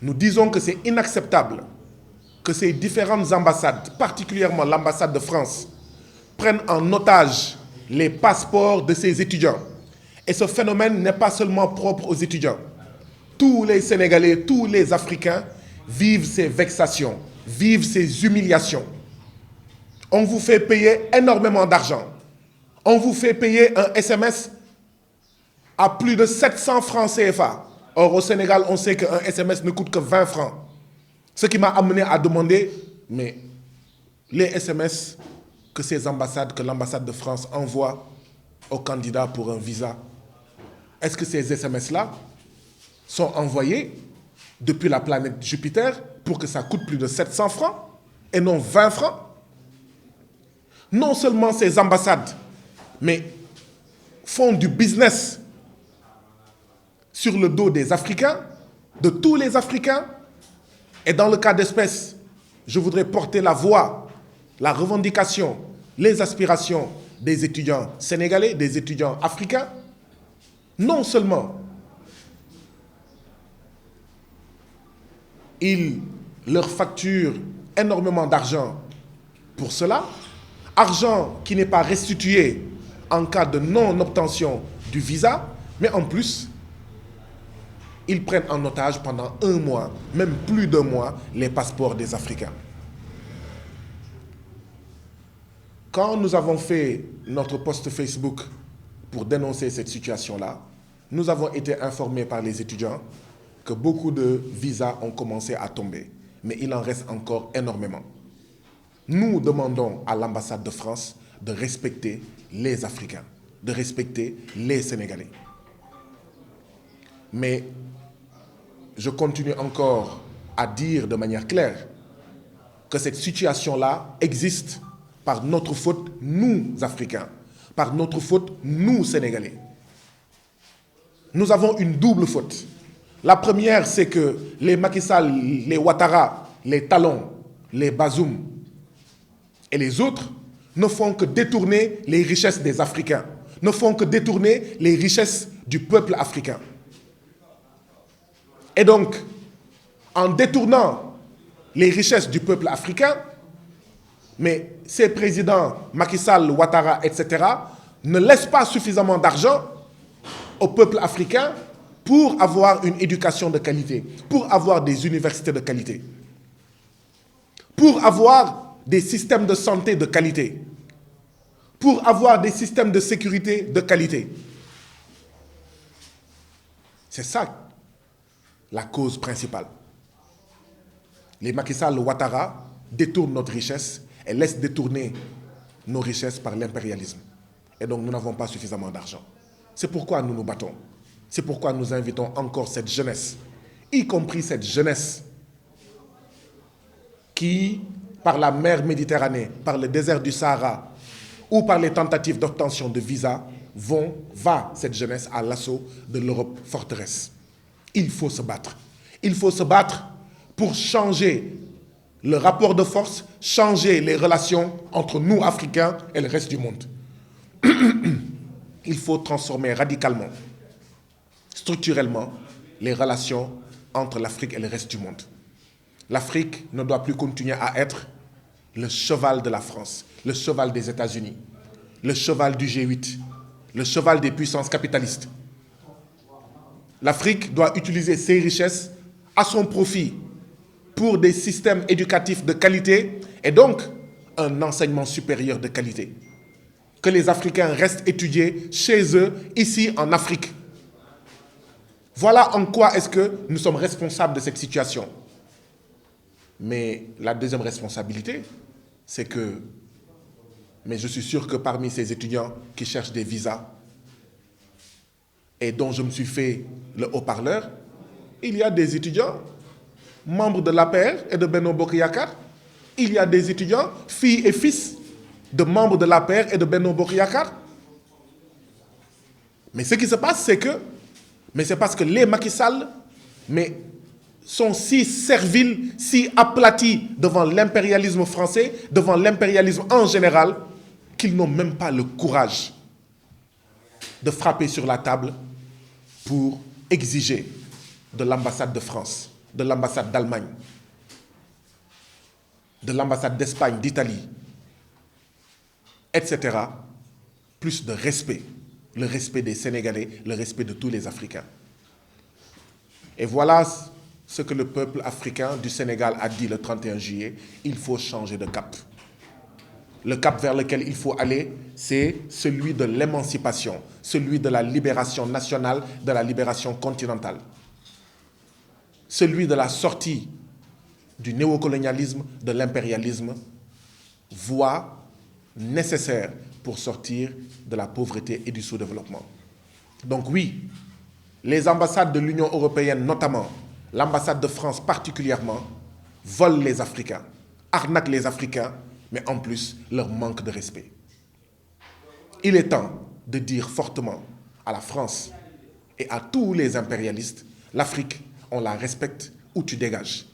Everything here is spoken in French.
Nous disons que c'est inacceptable que ces différentes ambassades, particulièrement l'ambassade de France, prennent en otage les passeports de ces étudiants. Et ce phénomène n'est pas seulement propre aux étudiants. Tous les Sénégalais, tous les Africains vivent ces vexations, vivent ces humiliations. On vous fait payer énormément d'argent. On vous fait payer un SMS à plus de 700 francs CFA. Or, au Sénégal, on sait qu'un SMS ne coûte que 20 francs. Ce qui m'a amené à demander, mais les SMS que ces ambassades, que l'ambassade de France envoie aux candidats pour un visa, est-ce que ces SMS-là sont envoyés depuis la planète Jupiter pour que ça coûte plus de 700 francs et non 20 francs? Non seulement ces ambassades, mais font du business sur le dos des Africains, de tous les Africains. Et dans le cas d'espèce, je voudrais porter la voix, la revendication, les aspirations des étudiants sénégalais, des étudiants africains. Non seulement ils leur facturent énormément d'argent pour cela, argent qui n'est pas restitué en cas de non-obtention du visa, mais en plus, ils prennent en otage pendant un mois, même plus d'un mois, les passeports des Africains. Quand nous avons fait notre post Facebook pour dénoncer cette situation-là, nous avons été informés par les étudiants que beaucoup de visas ont commencé à tomber, mais il en reste encore énormément. Nous demandons à l'ambassade de France de respecter les Africains, de respecter les Sénégalais. Mais je continue encore à dire de manière claire que cette situation-là existe par notre faute, nous, Africains, par notre faute, nous, Sénégalais. Nous avons une double faute. La première, c'est que les Macky Sall, les Ouattara, les Talon, les Bazoum et les autres ne font que détourner les richesses des Africains, ne font que détourner les richesses du peuple africain. Et donc, en détournant les richesses du peuple africain, mais ces présidents, Macky Sall, Ouattara, etc., ne laissent pas suffisamment d'argent au peuple africain pour avoir une éducation de qualité, pour avoir des universités de qualité, pour avoir des systèmes de santé de qualité, pour avoir des systèmes de sécurité de qualité. C'est ça la cause principale. Les Macky Sall, Ouattara détournent notre richesse et laissent détourner nos richesses par l'impérialisme. Et donc nous n'avons pas suffisamment d'argent. C'est pourquoi nous nous battons. C'est pourquoi nous invitons encore cette jeunesse, y compris cette jeunesse qui, par la mer Méditerranée, par le désert du Sahara ou par les tentatives d'obtention de visa, va cette jeunesse à l'assaut de l'Europe forteresse. Il faut se battre. Il faut se battre pour changer le rapport de force, changer les relations entre nous, Africains, et le reste du monde. Il faut transformer radicalement, structurellement, les relations entre l'Afrique et le reste du monde. L'Afrique ne doit plus continuer à être le cheval de la France, le cheval des États-Unis, le cheval du G8, le cheval des puissances capitalistes. L'Afrique doit utiliser ses richesses à son profit pour des systèmes éducatifs de qualité et donc un enseignement supérieur de qualité. Que les Africains restent étudier chez eux, ici en Afrique. Voilà en quoi est-ce que nous sommes responsables de cette situation. Mais la deuxième responsabilité, c'est que, mais je suis sûr que parmi ces étudiants qui cherchent des visas et dont je me suis fait le haut-parleur, il y a des étudiants membres de l'APR et de Benno Bokk Yakaar. Il y a des étudiants, filles et fils, de membres de l'APR et de Benno Bokk Yakaar. Mais ce qui se passe, c'est que, mais c'est parce que les Macky Sall, mais sont si serviles, si aplatis devant l'impérialisme français, devant l'impérialisme en général, qu'ils n'ont même pas le courage de frapper sur la table pour exiger de l'ambassade de France de l'ambassade d'Allemagne, de l'ambassade d'Espagne, d'Italie, etc., plus de respect, le respect des Sénégalais, le respect de tous les Africains. Et voilà ce que le peuple africain du Sénégal a dit le 31 juillet, il faut changer de cap. Le cap vers lequel il faut aller, c'est celui de l'émancipation, celui de la libération nationale, de la libération continentale. Celui de la sortie du néocolonialisme, de l'impérialisme, voie nécessaire pour sortir de la pauvreté et du sous-développement. Donc oui, les ambassades de l'Union européenne notamment, l'ambassade de France particulièrement, volent les Africains, arnaquent les Africains, mais en plus leur manque de respect. Il est temps de dire fortement à la France et à tous les impérialistes, l'Afrique, on la respecte ou tu dégages.